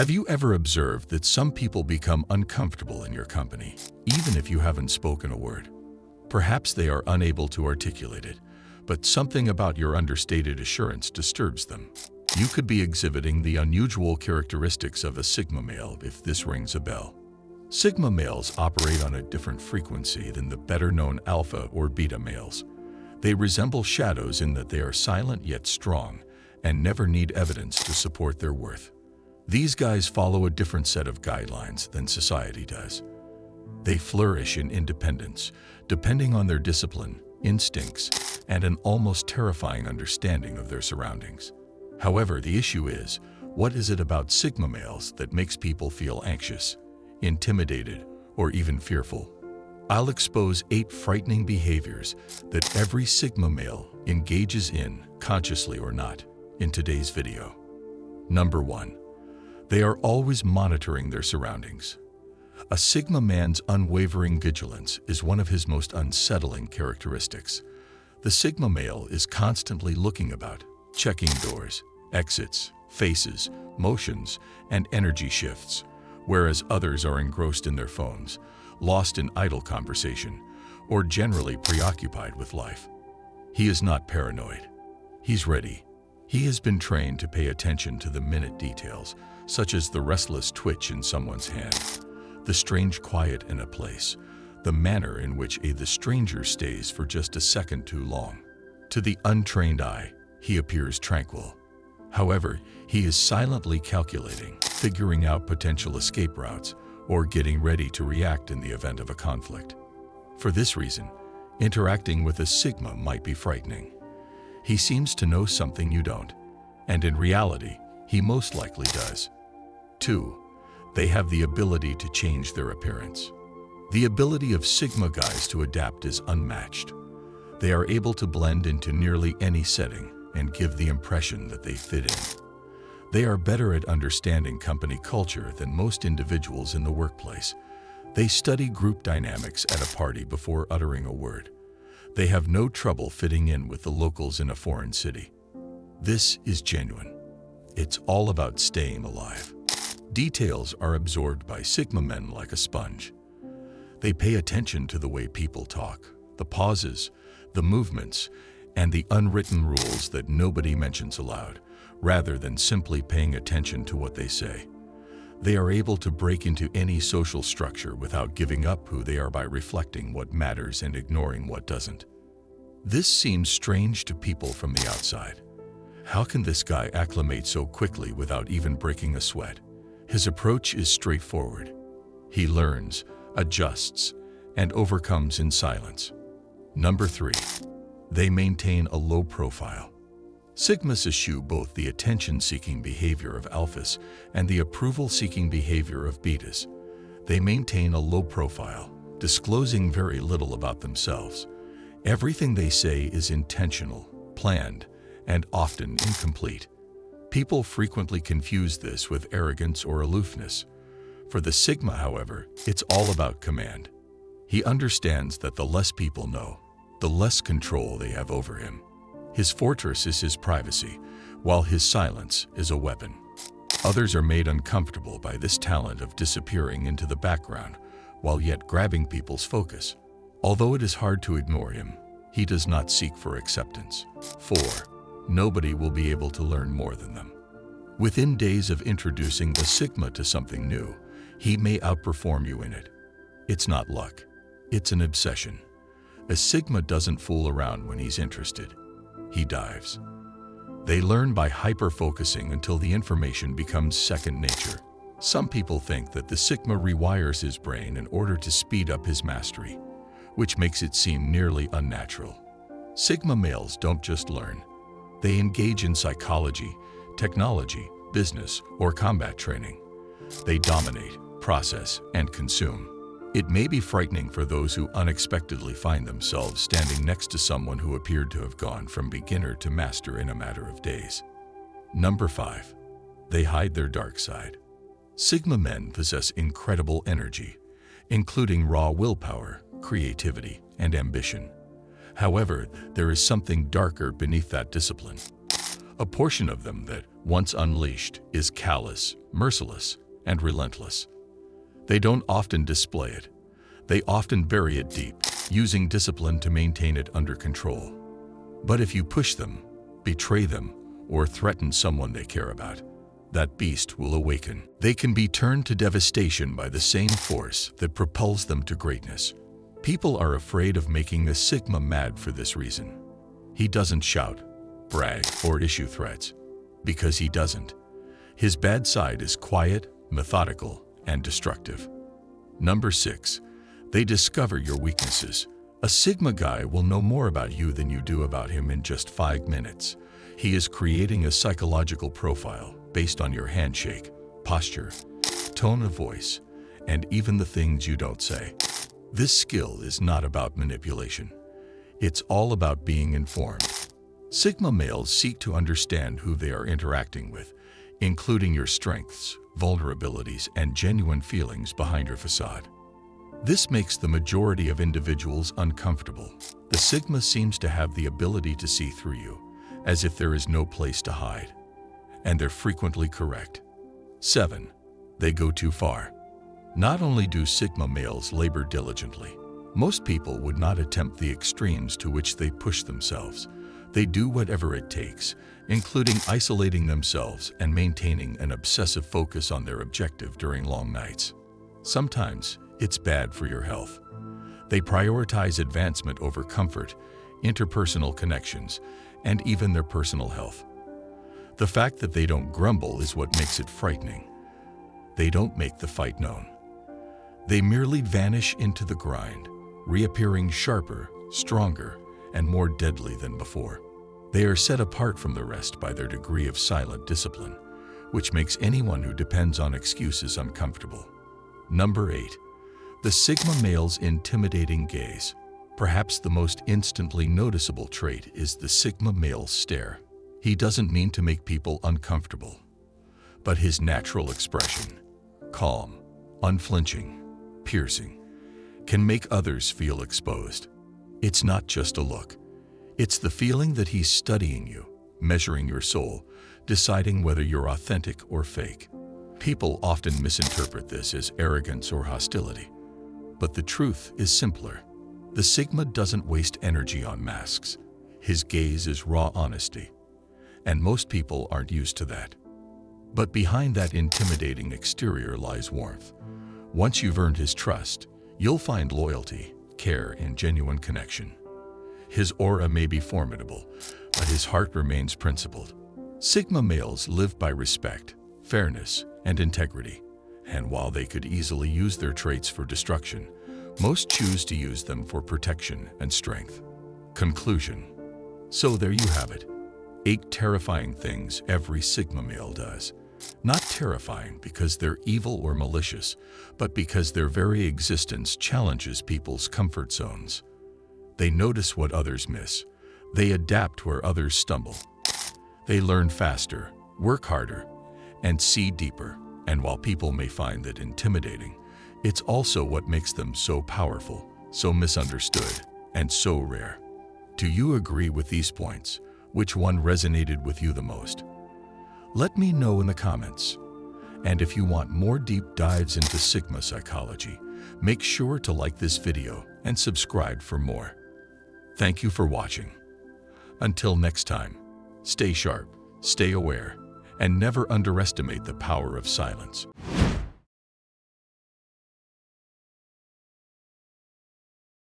Have you ever observed that some people become uncomfortable in your company, even if you haven't spoken a word? Perhaps they are unable to articulate it, but something about your understated assurance disturbs them. You could be exhibiting the unusual characteristics of a Sigma male if this rings a bell. Sigma males operate on a different frequency than the better-known alpha or beta males. They resemble shadows in that they are silent yet strong and never need evidence to support their worth. These guys follow a different set of guidelines than society does. They flourish in independence, depending on their discipline, instincts, and an almost terrifying understanding of their surroundings. However, the issue is, what is it about Sigma males that makes people feel anxious, intimidated, or even fearful? I'll expose 8 frightening behaviors that every Sigma male engages in, consciously or not, in today's video. Number 1. They are always monitoring their surroundings. A Sigma man's unwavering vigilance is one of his most unsettling characteristics. The Sigma male is constantly looking about, checking doors, exits, faces, motions, and energy shifts, whereas others are engrossed in their phones, lost in idle conversation, or generally preoccupied with life. He is not paranoid. He's ready. He has been trained to pay attention to the minute details, such as the restless twitch in someone's hand, the strange quiet in a place, the manner in which the stranger stays for just a second too long. To the untrained eye, he appears tranquil. However, he is silently calculating, figuring out potential escape routes, or getting ready to react in the event of a conflict. For this reason, interacting with a Sigma might be frightening. He seems to know something you don't, and in reality, he most likely does. 2. They have the ability to change their appearance. The ability of Sigma guys to adapt is unmatched. They are able to blend into nearly any setting and give the impression that they fit in. They are better at understanding company culture than most individuals in the workplace. They study group dynamics at a party before uttering a word. They have no trouble fitting in with the locals in a foreign city. This is genuine. It's all about staying alive. Details are absorbed by Sigma men like a sponge. They pay attention to the way people talk, the pauses, the movements, and the unwritten rules that nobody mentions aloud, rather than simply paying attention to what they say. They are able to break into any social structure without giving up who they are by reflecting what matters and ignoring what doesn't. This seems strange to people from the outside. How can this guy acclimate so quickly without even breaking a sweat? His approach is straightforward. He learns, adjusts, and overcomes in silence. Number 3. They maintain a low profile. Sigmas eschew both the attention-seeking behavior of alphas and the approval-seeking behavior of betas. They maintain a low profile, disclosing very little about themselves. Everything they say is intentional, planned, and often incomplete. People frequently confuse this with arrogance or aloofness. For the Sigma, however, it's all about command. He understands that the less people know, the less control they have over him. His fortress is his privacy, while his silence is a weapon. Others are made uncomfortable by this talent of disappearing into the background, while yet grabbing people's focus. Although it is hard to ignore him, he does not seek for acceptance. 4. Nobody will be able to learn more than them. Within days of introducing the Sigma to something new, he may outperform you in it. It's not luck. It's an obsession. A Sigma doesn't fool around when he's interested. He dives. They learn by hyper-focusing until the information becomes second nature. Some people think that the Sigma rewires his brain in order to speed up his mastery, which makes it seem nearly unnatural. Sigma males don't just learn. They engage in psychology, technology, business, or combat training. They dominate, process, and consume. It may be frightening for those who unexpectedly find themselves standing next to someone who appeared to have gone from beginner to master in a matter of days. Number 5. They hide their dark side. Sigma men possess incredible energy, including raw willpower, creativity, and ambition. However, there is something darker beneath that discipline. A portion of them that, once unleashed, is callous, merciless, and relentless. They don't often display it. They often bury it deep, using discipline to maintain it under control. But if you push them, betray them, or threaten someone they care about, that beast will awaken. They can be turned to devastation by the same force that propels them to greatness. People are afraid of making a Sigma mad for this reason. He doesn't shout, brag, or issue threats, because he doesn't. His bad side is quiet, methodical, and destructive. Number 6. They discover your weaknesses. A Sigma guy will know more about you than you do about him in just 5 minutes. He is creating a psychological profile based on your handshake, posture, tone of voice, and even the things you don't say. This skill is not about manipulation. It's all about being informed. Sigma males seek to understand who they are interacting with, including your strengths, vulnerabilities, and genuine feelings behind your facade. This makes the majority of individuals uncomfortable. The Sigma seems to have the ability to see through you, as if there is no place to hide. And they're frequently correct. 7. They go too far. Not only do Sigma males labor diligently, most people would not attempt the extremes to which they push themselves. They do whatever it takes, including isolating themselves and maintaining an obsessive focus on their objective during long nights. Sometimes it's bad for your health. They prioritize advancement over comfort, interpersonal connections, and even their personal health. The fact that they don't grumble is what makes it frightening. They don't make the fight known. They merely vanish into the grind, reappearing sharper, stronger, and more deadly than before. They are set apart from the rest by their degree of silent discipline, which makes anyone who depends on excuses uncomfortable. Number 8. The Sigma male's intimidating gaze. Perhaps the most instantly noticeable trait is the Sigma male's stare. He doesn't mean to make people uncomfortable, but his natural expression, calm, unflinching, piercing, can make others feel exposed. It's not just a look. It's the feeling that he's studying you, measuring your soul, deciding whether you're authentic or fake. People often misinterpret this as arrogance or hostility, but the truth is simpler. The Sigma doesn't waste energy on masks. His gaze is raw honesty, and most people aren't used to that. But behind that intimidating exterior lies warmth. Once you've earned his trust, you'll find loyalty, care, and genuine connection. His aura may be formidable, but his heart remains principled. Sigma males live by respect, fairness, and integrity, and while they could easily use their traits for destruction, most choose to use them for protection and strength. Conclusion. So there you have it. 8 terrifying things every Sigma male does. Not terrifying because they're evil or malicious, but because their very existence challenges people's comfort zones. They notice what others miss. They adapt where others stumble. They learn faster, work harder, and see deeper. And while people may find that intimidating, it's also what makes them so powerful, so misunderstood, and so rare. Do you agree with these points? Which one resonated with you the most? Let me know in the comments. And if you want more deep dives into Sigma psychology, make sure to like this video and subscribe for more. Thank you for watching. Until next time, stay sharp, stay aware, and never underestimate the power of silence.